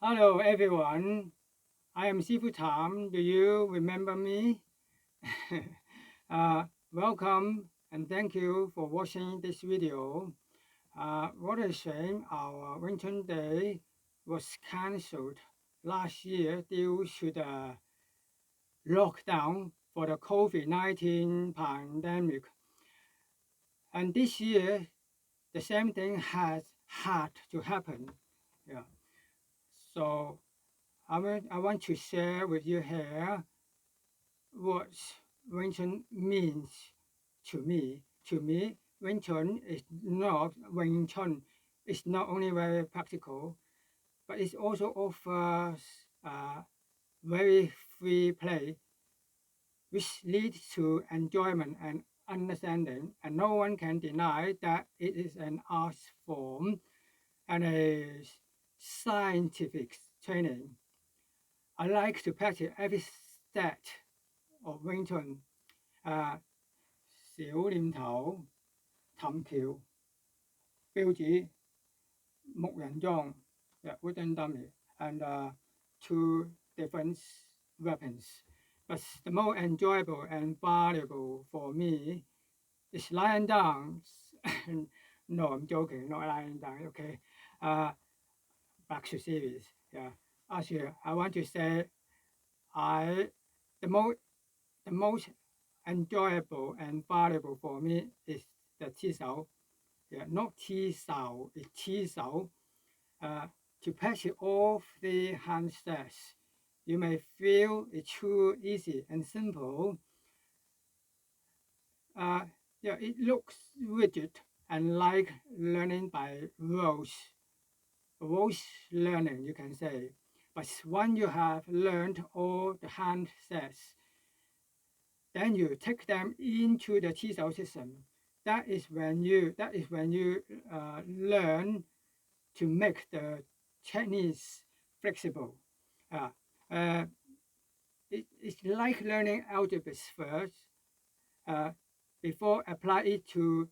Hello everyone, I am Sifu Tam. Do you remember me? uh, Welcome and thank you for watching this video. What a shame our winter day was cancelled last year due to the lockdown for the COVID-19 pandemic. And this year, the same thing has had to happen. Yeah. So I want to share with you here what Wing Chun means to me. To me, Wing Chun is not Wing Chun. It's not only very practical, but it also offers very free play, which leads to enjoyment and understanding. And no one can deny that it is an art form and a scientific training. I like to practice every step of Wing Chun. 小念頭、藤條、標指、木人樁, wooden dummy, and two different weapons. But the most enjoyable and valuable for me is lying down. No, I'm joking, not lying down, okay? Uh, Back to series. Yeah. Actually, I want to say I the most the most enjoyable and valuable for me is the Qi Yeah, not Qi it's Qi to patch off the handsets. You may feel it's too easy and simple. Yeah, it looks rigid and like learning by rote learning, you can say. But when you have learned all the handsets, then you take them into the Qi system. That is when you learn to make the techniques flexible. Uh, uh, it's like learning algebra first uh, before apply it to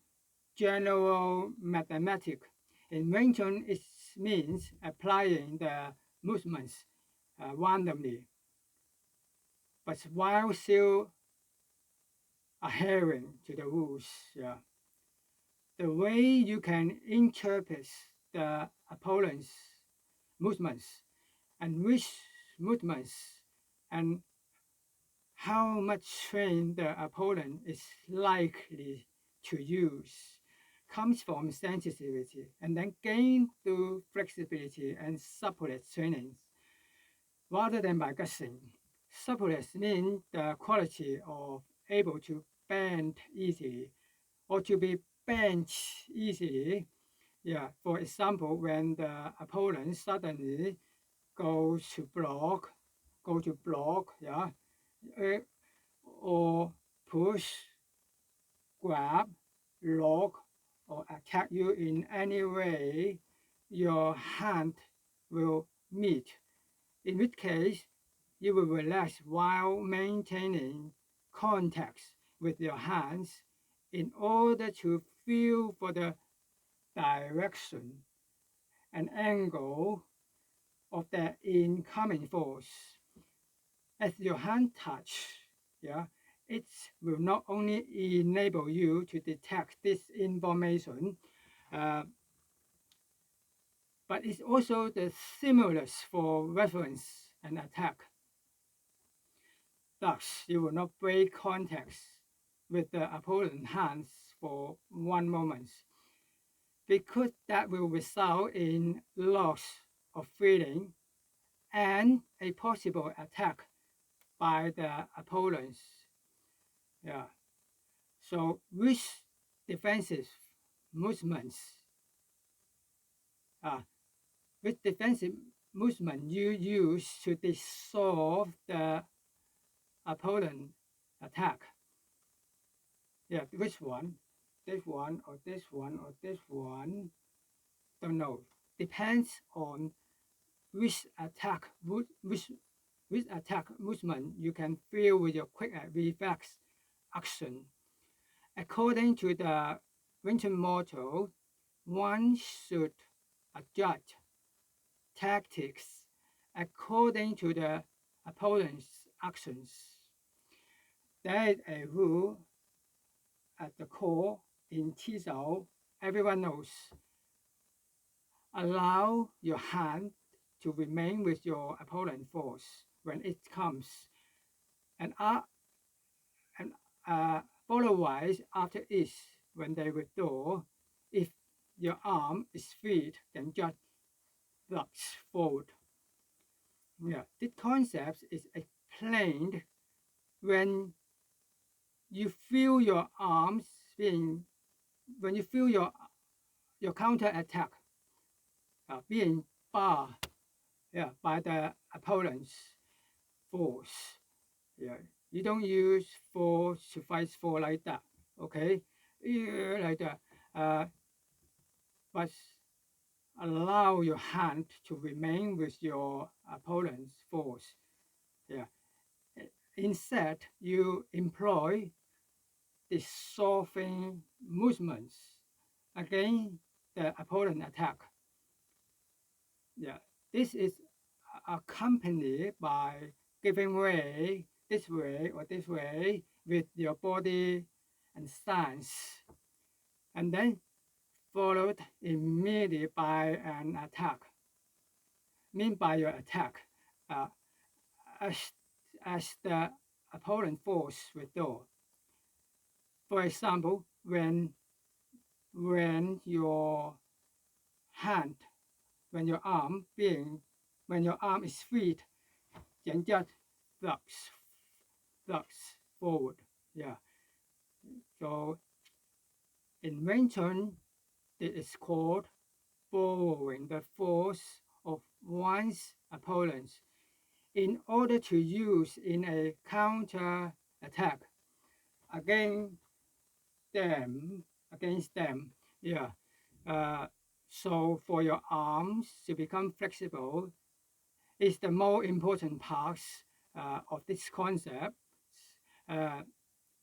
general mathematics. In Wing Chun, it means applying the movements randomly, but while still adhering to the rules. Yeah. The way you can interpret the opponent's movements and which movements and how much train the opponent is likely to use comes from sensitivity and then gained through flexibility and suppleness training rather than by guessing. Suppleness means the quality of able to bend easily or to be bent easily. Yeah, for example, when the opponent suddenly goes to block, yeah, uh, or push, grab, lock, or attack you in any way, your hand will meet. In which case, you will relax while maintaining contact with your hands in order to feel for the direction and angle of the incoming force. As your hand touch, yeah, it will not only enable you to detect this information, uh, but it's also the stimulus for reference and attack. Thus, you will not break contact with the opponent's hands for one moment, because that will result in loss of feeling and a possible attack by the opponents. Yeah. So which defensive movements, uh, which defensive movement you use to dissolve the opponent attack? Yeah, which one? This one or this one or this one? Don't know. Depends on which attack, which attack movement you can feel with your quick reflex action. According to the winter motto, one should adjust tactics according to the opponent's actions. There is a rule at the core in Qizhou, everyone knows. Allow your hand to remain with your opponent's force when it comes, and and follow-wise after each when they withdraw. If your arm is freed, then just flex forward. Yeah, this concept is explained when you feel your arms being, when you feel your counter attack being barred, yeah, by the opponent's force. Yeah, you don't use force to fight for like that. Okay, yeah, like that. But allow your hand to remain with your opponent's force. Yeah. Instead, you employ dissolving movements against the opponent attack. Yeah. This is accompanied by giving way this way or this way with your body and stance, and then followed immediately by an attack. Mean by your attack, uh, as, as the opponent force withdraw. For example, when your hand, when your arm being, when your arm is freed, then just flex forward. Yeah. So in Wing Chun, it is called borrowing the force of one's opponents in order to use in a counter attack against them. Yeah. So for your arms to become flexible is the more important part of this concept. Uh,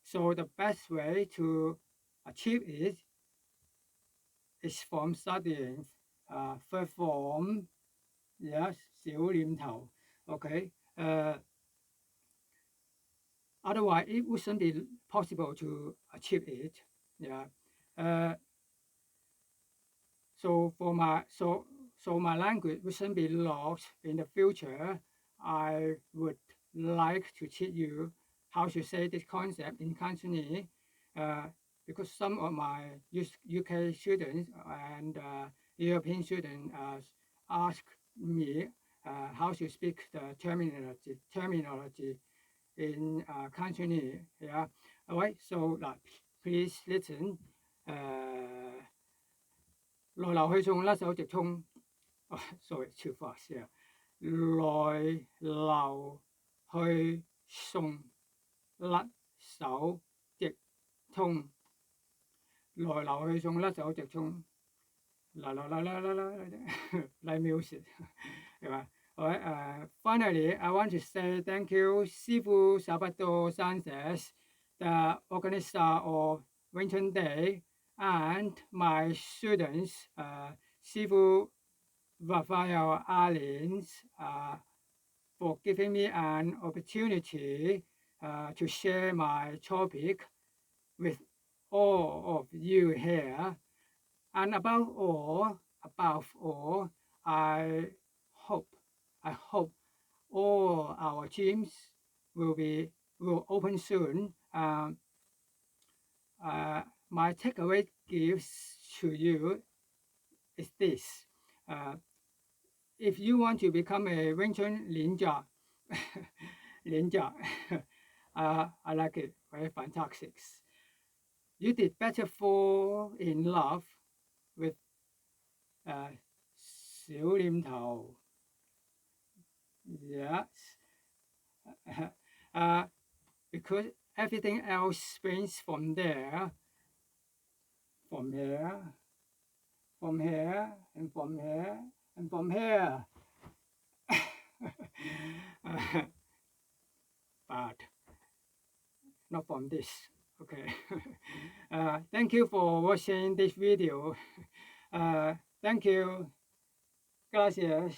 so the best way to achieve it is from studying third form, yes, 小念頭. Okay. Otherwise, it wouldn't be possible to achieve it. Yeah. So my language wouldn't be lost in the future. I would like to teach you how to say this concept in Cantonese, because some of my UK students and European students ask me how to speak the terminology in Cantonese. Yeah. All right. So please listen. 來流去送，甩手直衝。sorry, too fast. Yeah. 來流去送，甩手直衝。來流去送，甩手直衝。like music. Yeah. Alright, finally, I want to say thank you, Sifu Salvador Sanchez, the organizer of Wing Chun Day, and my students, Sifu Rafael Allens, for giving me an opportunity to share my topic with all of you here. And above all, I hope all our gyms will open soon. My takeaway gives to you is this: if you want to become a Wing Chun ninja, I like it, very fantastic. You did better fall in love with 小念頭. Yes. Because everything else springs from there, from here, from here, and from here, and from here. But not from this. Okay. Thank you for watching this video. Thank you. Gracias.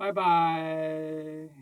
Bye bye.